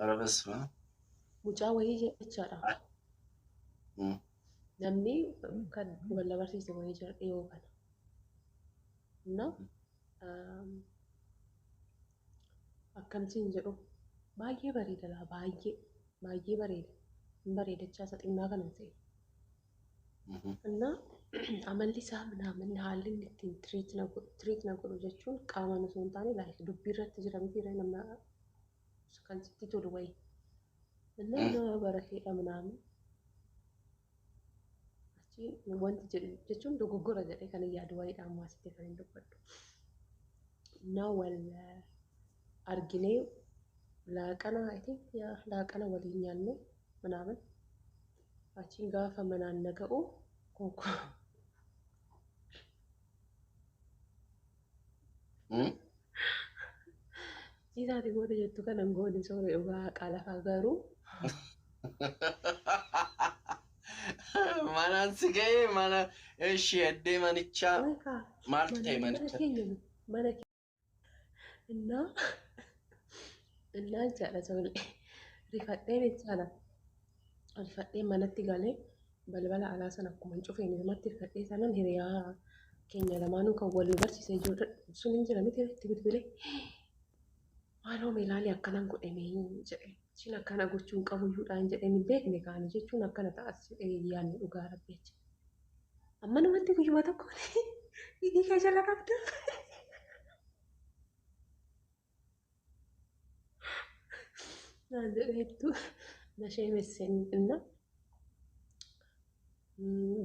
Arabasma. Mucaa wayii jechaadha. Namni kan wal barsiise wayii jira dhiyoo kana. Na akkamtiin jedhu baay'ee bareeda laa baay'ee bareeda. Bareedachaa isa xinnaa kana ta'e. Na amalli isaa ምናምን haalli inni ittiin tiriit na godhu jechuun qaamaan osoo hin taane dubbii irratti jira miti nama kan sitti tolu wayii. Nama barateedha ምናምን achi wanti jedhu jechuun dogoggora jedhee kan yaadu wayiidha ammaa sitti kan hin dubbadhu. Na wal arginee laaqana waliin nyaanne ምናምን achiin gaafa manaan naga'u Isaati booda jettu kanan goone sooree dhugaa qaalafaa garuu Manaan si ga'ee mana ishee addee manichaa maaltu ta'e manicha? Mana innaan jaadha sooree rifadheen jechaadha. Rifadheen manatti galee balbala alaa sana akkuma hin cufeen namatti rifadhee sanan hiriyaa keenya lamaanuu kan walii barsiisee jiru sun hin jira miti itti bilbilee maaloo meelaalee akkanan godhamee jedhe siin akkana gochuun qabuyyuudhaan jedheen hin beekne kaane jechuun akkana ta'as jedhee yaadni dhugaa rabbi jecha. Amma namatti guyyuma tokko hidhii kee jala qabda. Naan jedheettu nashee meesseen inna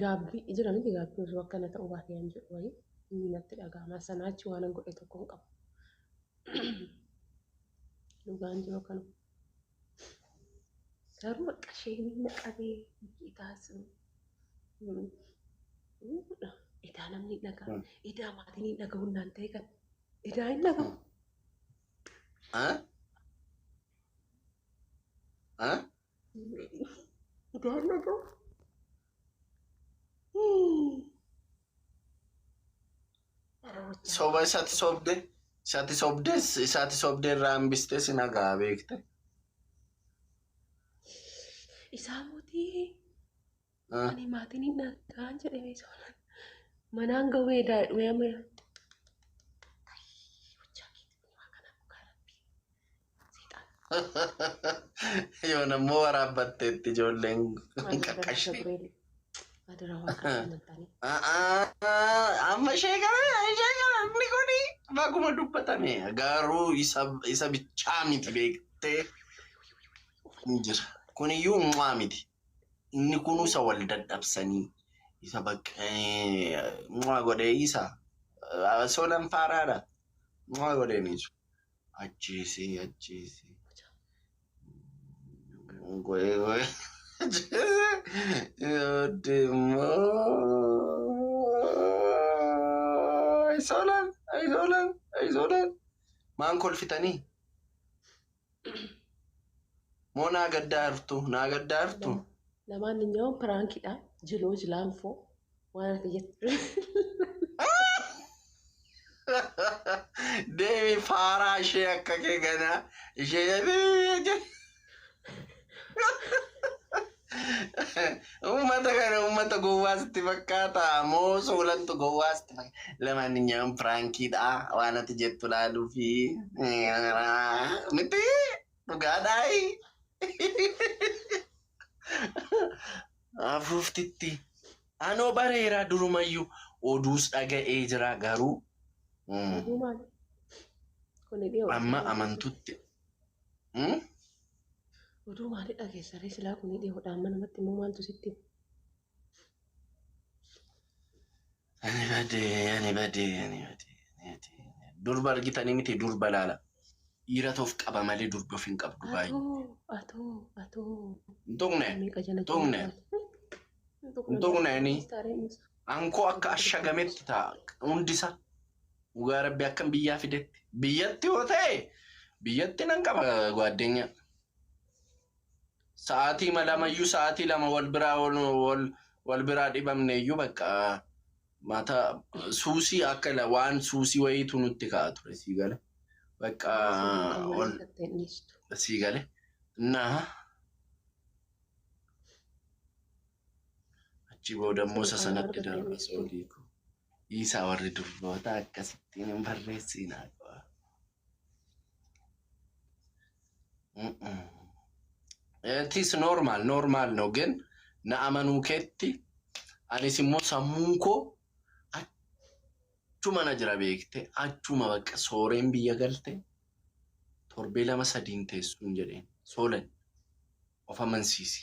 gaabbii jira miti gaabbii osoo akkana ta'uu baatee hin jedhu wayii inni natti dhaga'ama sanaachi waan godhe tokko hin qabu. Dhugaan jiru kanu. Garuu akka isheen naqabee itaas idaa namni dhagaa idaa maatiin dhaga'uun naan ta'e kan idaa hin dhaga'u. Idaa hin dhaga'u. Soba isatti sobdee irraa hambistee si nagaa beekte. Isaa mootii ani maatiin hin dhagaan jedhamee sooraan manaan gahee daadhuu amma yoo nammoo waraabbatteetti ijoolleen qaqqashee. Amma ishee kana inni kuni bakkuma dubbatame garuu isa bichaa miti beektee hin jira. Kuniyyuu mu'aa miti. Inni kunuusa wal dadhabsanii isa baqqee mu'aa godhee isa solan faaraadha. Mu'aa godhee niisu. Ajjeesee. Goe. Demo. Isolan. Maan kolfitanii? Moo naa gaddaartu? Lamaan inni piraankiidha. Jiloo jilaanfoo waan akka jettu. Deemi faaraa ishee akka kee ganaa ishee ummata gowwaasitti fakkaata moo soolantu gowwaasitti fakkaata lamaaniyyaan piraankiidha waan ati jettu laaluu fi miti dhugaadhaayi afuuftitti anoo bareeraa durumayyuu oduus dhaga'ee jira garuu amma amantutti. Oduu maalii dhageessaree silaa kunii dhiyoodhaan mana namatti immoo maaltu sitti? Ani badee. Durba argitanii miti durba laala. Dhiira toof qaba malee durba of hin qabdu baay'ee. Atoo. Ntuqneeni. Ankoo akka ashagametti ta'a hundisa. Dhugaa rabbi akkam biyyaa fidetti. Biyyatti yoo ta'e biyyatti nan qaba gwaaddeenya. Sa'aatii malamayyuu sa'aatii lama wal biraa dhibamneeyyuu bakka mata suusii akka waan suusii wayiitu nutti ka'a ture sii gale bakka sii gale Nah, achi booda immoo Sana kana sanatti argattee darba beektu. soolii ko. Isaa warri durboota akkasittiin hin barreessinaa qaba. It is normal no ግን na amanuu keetti anis immoo sammuun koo achuma na jira beekte achuma bakka sooreen biyya galte torbee 2-3 teessuun jedheen soolan of amansiisi.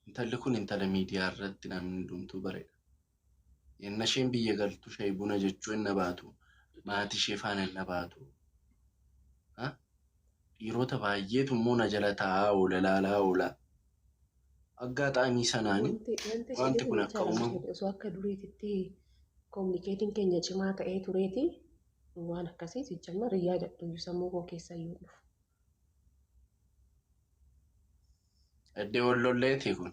Intalli kun intala miidiyaa irratti namni hundumtuu bareeda. Yenna isheen biyya galtu ishee buna jechuu hin baatu maatii ishee faana hin baatu. Dhiirota baay'eetu immoo na jala taa'aa oola laalaa oola. Aggaxaamii sanaanii wanti kun akka uumamu. Osoo akka duriititti kominikeetiin keenya cimaa ta'ee tureeti waan akkasii jijjiirama riyyaa dadhabuu sammuu koo keessa yoo dhufu. Eddee wallolleetii kun.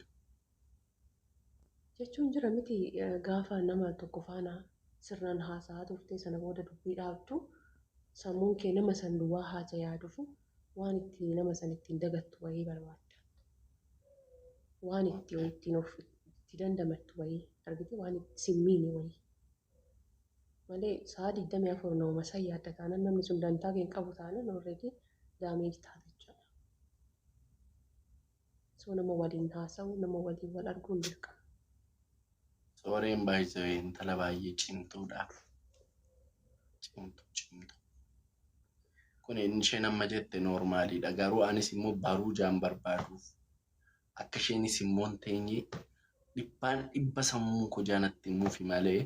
Jechuun jira miti gaafa nama tokko faana sirnaan haasa'aa turte sana booda dubbii dhaabdu sammuun kee nama san duwwaa haja yaaduuf waan itti nama san ittiin dagattu wayii barbaadda. Waan ittiin of itti dandamattu wayii argite waan itti simmiini wayii. Malee sa'a 24 nama san yaadda taanaan namni sun dantaa kee hin qabu taanaan already daameeji taata jechuudha. So nama waliin haasa'u nama waliin wal arguun dirqama. Sooreen baay'ee intala baay'ee cimtuudhaaf. Cimtu. Kun inni isheen amma jette noormaaliidha. Garuu anis immoo baruu jaan barbaaduuf akka isheenis immoo hin teenye dhibba sammuu koo jaanatti himuufi malee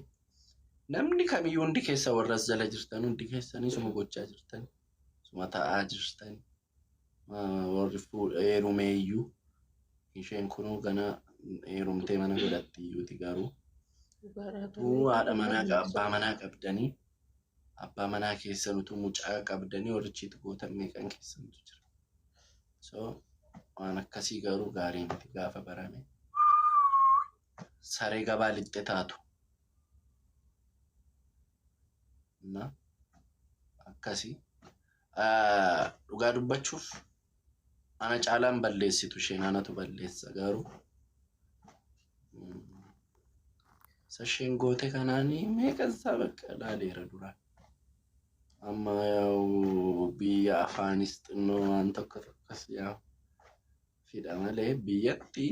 namni kamiyyuu hundi keessa warras jala jirtan hundi keessanii suma gochaa jirtan suma taa'aa jirtan warri heerumeeyyuu isheen kunuu gana heerumtee mana godhatti iyyuuti garuu haadha manaa abbaa manaa qabdanii abbaa manaa keessan utuu mucaa qabdanii horichiitu gootan meeqan keessantu jira. So waan akkasii garuu gaarii miti gaafa barame saree gabaa lixxe taatu. Na akkasii dhugaa dubbachuuf ana caalaan balleessitu isheen anatu balleessa garuu isheen goote kanaanii meeqansaa bakka ilaaleera dura. Amma yaa'u biyya afaanis xinnoo waan tokko tokkos yaa'u fida malee biyyatti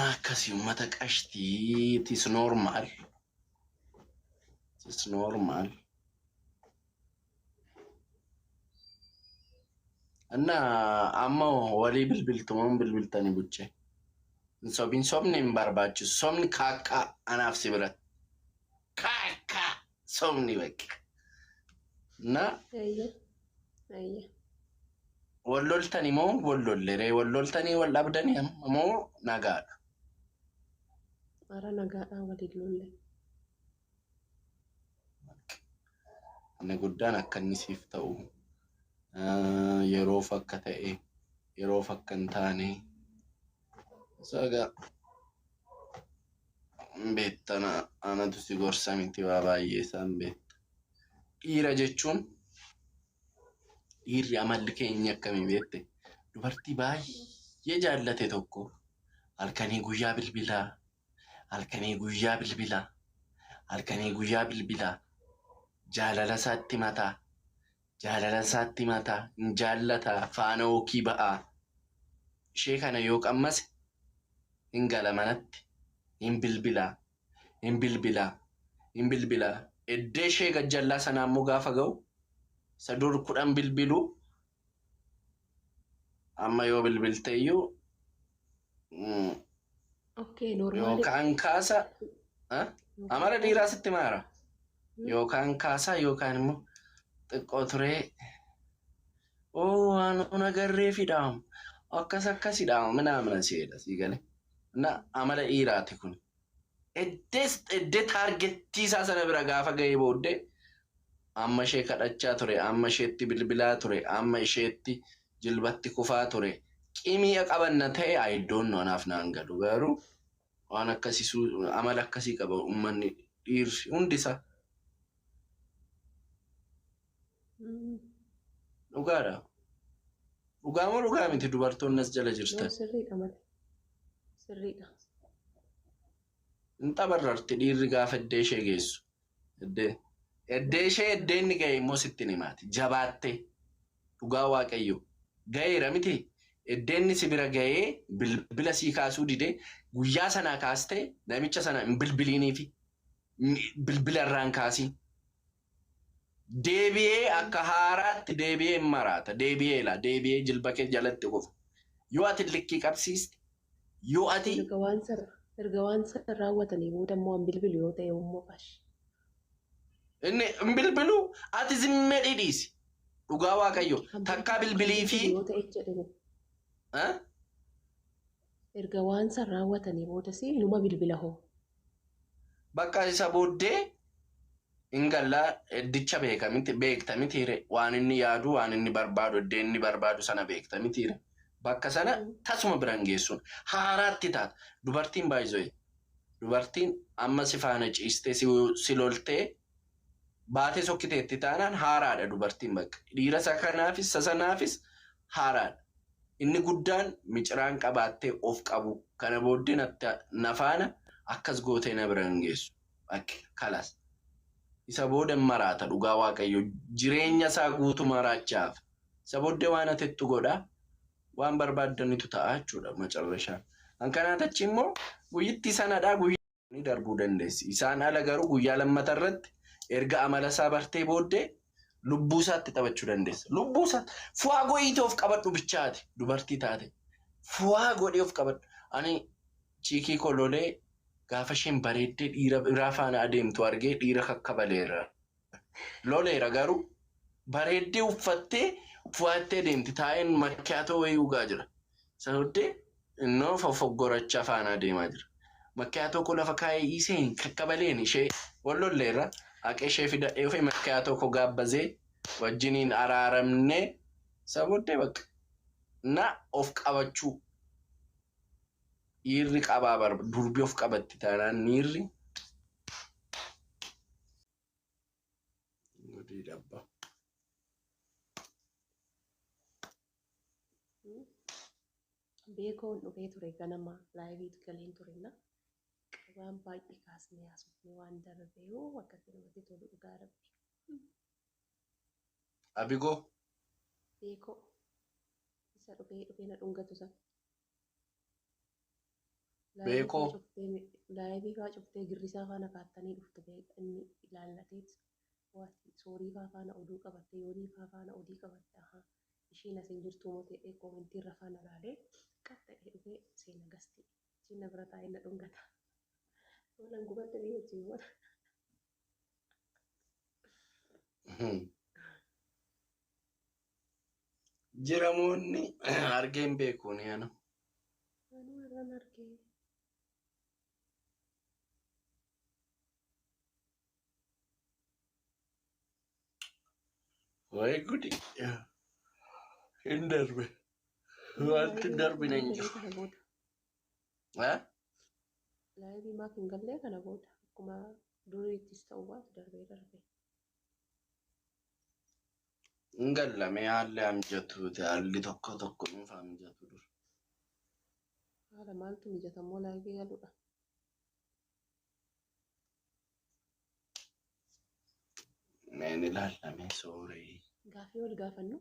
akkasii uummata qashtii it is normal. Anna amma walii bilbiltumaan bilbiltanii buchee. Sobni hin barbaachisu. Sobni kaakkaa anaaf si biratti. Kaakkaa sobni bakka. Na walloltanii moo wallollee walloltanii wal dhabdanii moo nagaadha. Ara nagaadhaa waliin lolle. Inni guddaan akka inni siif ta'u yeroof akka ta'e yeroof akka hin taane saga beektana anatu si gorsa miti waa baay'ee isaan beekta. Dhiira jechuun dhiirri amalli keenya akkamii beekte dubartii baay'ee jaallate tokko halkanii guyyaa bilbilaa jaalala isaatti mataa hin jaallata faana ookii ba'aa ishee kana yoo qammase hin gala manatti hin bilbilaa eddee ishee gajjallaa sanaa immoo gaafa ga'u isa dur 10 bilbilu amma yoo bilbilte iyyuu yookaan kaasa amala dhiiraa sitti maara yookaan kaasa yookaan immoo xiqqoo turee waan agarree fidaamu akkasidhaamu minaa si'eedha sii gale na amala dhiiraati kun eddee taargettii isaa sana bira gaafa ga'ee booddee amma ishee kadhachaa ture amma isheetti bilbilaa ture amma isheetti jilbatti kufaa ture qimii qabanna ta'e ayidoonno anaaf naan galu garuu waan akkasii amala akkasii qaba uummanni dhiirri hundisaa. Dhugaadha. Dhugaa moo dhugaa miti dubartoonni as jala Noo jirtan. sirriidha malee. Sirriidha. Hin tapharrarti dhiirri gaafa eddee ishee geessu. Eddee ishee eddee inni ga'e immoo sitti ni himaati. Jabaattee dhugaa waaqayyo. Ga'eera miti. Eddeenni si bira ga'ee bilbila sii kaasuu didee guyyaa sanaa kaastee namicha sana hin bilbiliiniifi bilbila irraan kaasii. Deebi'ee akka haaraatti deebi'ee hin maraata. Deebi'ee jilba kee jalatti qofa. Yoo ati likkii qabsiiste yoo ati Erga waan sana raawwatanii booda immoo an bilbilu yoo ta'e immoo qash. inni hin bilbilu ati zimmee dhiisi. Dhugaa waaqayyo takkaa bilbilii fi Yoo ta'e jedhame. Erga waan sana raawwatanii booda si numa bilbila hoo. bakka isa booddee hin gallaa eddicha beekta mitiire waan inni yaadu waan inni barbaadu eddee inni barbaadu sana beekta mitiire. Bakka sana tasuma biraan geessuun haaraatti taata. Dubartiin baay'isoo dubartiin amma si faana ciistee si loltee baatee sokkiteetti taanaan haaraadha dubartiin bakka. Dhiira isa kanaafis isa sanaafis haaraadha. Inni guddaan miciraan qabaattee of qabu kana booddee nafaana akkas gootee na biraan geessu. Kalas. Isa booda maraata dhugaa waaqayyo jireenya isaa guutuu maraachaaf. Isa booddee waan atettu godhaa. Waan barbaadanitu ta'a jechuudha macarrashaan. Hankanaa tachi immoo guyyitti sanadhaa guyyaa ni darbuu dandeessi. Isaan ala garuu guyyaa lammata irratti erga amala isaa bartee booddee lubbuu isaatti taphachuu dandeessa. Lubbuu isaatti fu'aa godhiitee of qabadhu bichaati dubartii taate. Fu'aa godhee of qabadhu. Ani chiikii kololee gaafa isheen bareeddee dhiira biraa faana adeemtu argee dhiira kakkabaleera. Loleera garuu bareeddee uffattee fu'aattee deemti taa'een makkaatoo wayii dhugaa jira. Sabaddee innoo foggorachaa faana adeemaa jira. Makkaatoo koo lafa kaa'ee iseen kakkabaleen ishee wallolleerra haqee ishee fidadhee ofii makkaatoo koo gaabbazee wajjiniin araaramnee sabaddee bakka na of qabachuu dhiirri qabaa durbii of qabatti taanaan dhiirri. Beekoon dhufee ture ganama laayiviitu galeen turenna. Waan baay'ee kaasnee haasofnee waan darbeeru akkatti namatti tolu dhugaa rabbi. Abigoo. Beekoo isa dhufee na dhungatu sana. Beekoo. Laayivii faa cuftee girrisaa faana kaattanii dhuftu inni ilaallateet soorii faa faana oduu qabatte yoonii faa faana odii qabatte ishiin asiin jirtu moo ta'e koomentii irra faana ilaalee qaxxa'ee dhufee seena gasti ishiin na bira taa'ee na dhungata. Oolan gubadda ni wajjin wal. Jiramoonni argeen beekuun yaana. Anuu irraan argee. Wayi gudi. Hin darbe. Wanti darbine hin jiru. Laayivii maaf hin gallee kana booda akkuma duriittis ta'uu baatu darbee. Hin gallamee haalli hamjatu haalli tokko nuuf hamjatu dur. Haala maaltu mijatamoo laayivii galuudha? Meen ilaallamee soorii. Gaaffii wal gaafannu?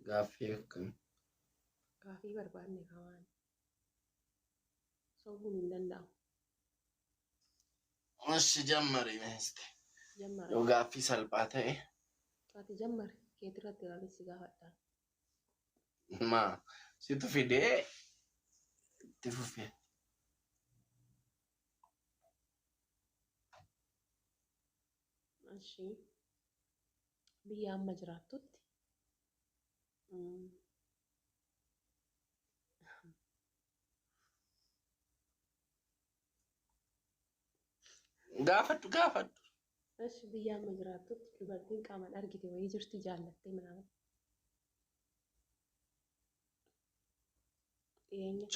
Gaaffii akkamii? Gaaffii barbaadne kaawaan. Sobuun hin danda'amu. Oshi jammari meeste. Jammara. Yoo gaaffii salphaa ta'e. Ati jammari keetirratti ilaalee si gaafadhaan. Maa situ fidee itti fufee. Ashii biyya amma jiraattutti Gaafadhu. Ashii biyya amma jiraattutti dubartiin qaamaan argite wayii jirti jaallattee minaaman.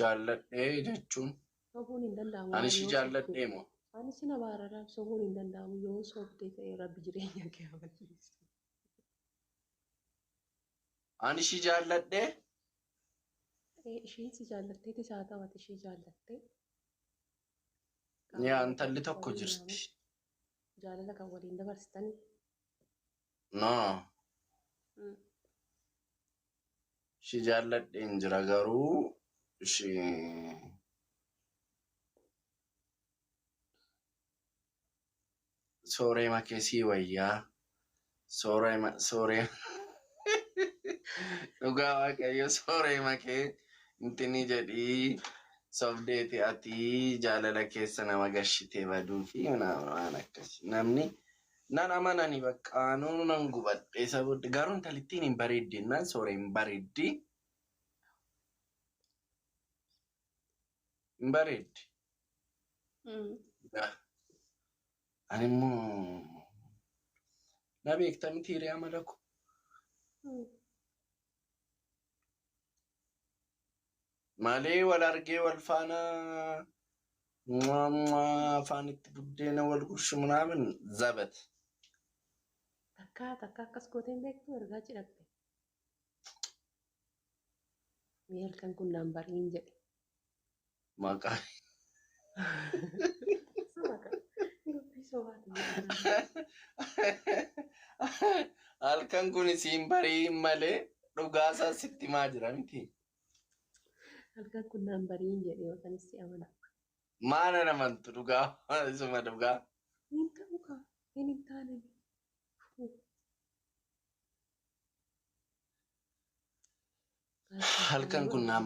Jaalladhee jechuun. Sobuun hin danda'amu. Ani si jaalladhee moo? Ani sin abaaraadhaan sobuun hin danda'amu yoo sobdee ta'e rabbi jireenya kee haa balleessu. Ani ishii jaalladhee Isheen si jaallatteetis haa ta'u ati ishee jaallattee yaa intalli tokko jirti. jaalala kan waliin dabarsitanii. No. Ishii jaalladhee hin jira garuu ishii sooree makee sii wayyaa. Sooree dhugaa waaqayyo sooree makee intini jedhii sobdeeti ati jaalala keessa nama gashitee baduu fi waan akkasii namni nan amanani bakka nuun nan gubadhe sababni garuu intalittiin hin bareeddi nan sooree hin bareeddi hin bareeddi. Ani immoo na beektamti hiriyaa malaku. Malee wal argee wal faana afaanitti buddeena wal gurshu ምናምን ዘበት takka akkas gootee hin beektu ergaa cidhatte. Mee halkan kun naan bariin jedhe. maqaa halkan kun isiin bariin malee dhugaasaa sitti maa jira miti. Halkan kun naan bariin jedhe yookaan si amana. Maana namantu dhugaa isuma dhugaa. Hin ta'u kaa hin taane. Halkan kun naan